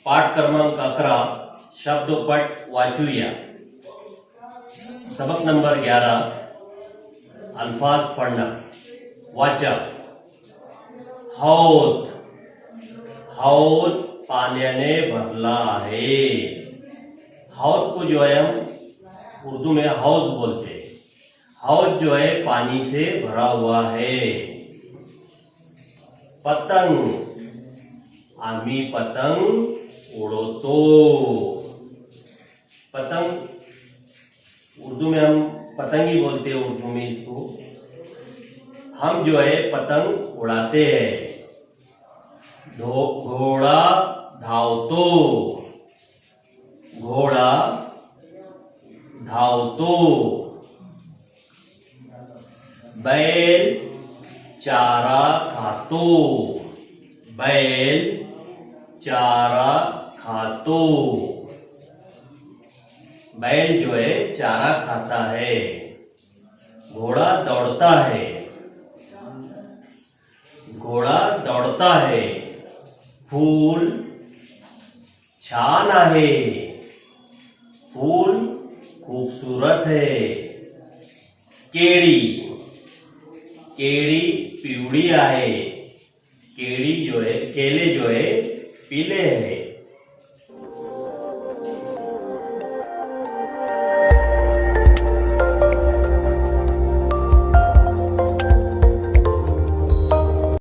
पाठ क्रमांक 11 शब्दोपट वाचूया। सबक नंबर 11 अल्फाज पढ़ना। वाचा हौद, हौद पाण्याने भरला है। हौद को जो है हम उर्दू में हौज बोलते हैं। हौज जो है पानी से भरा हुआ है। पतंग, आम्ही पतंग उड़वतो। पतंग उर्दू में हम पतंग ही बोलते हैं उर्दू में इसको। हम जो है पतंग उड़ाते हैं। घोड़ा धावतो, घोड़ा धावतो। बैल चारा खातो, बैल चारा खातो। बैल जो है चारा खाता है। घोड़ा दौड़ता है, घोड़ा दौड़ता है। फूल छान आहे, फूल खूबसूरत है। केळी, केळी पिवळी आहे। केळी जो है, केले जो है पीले है।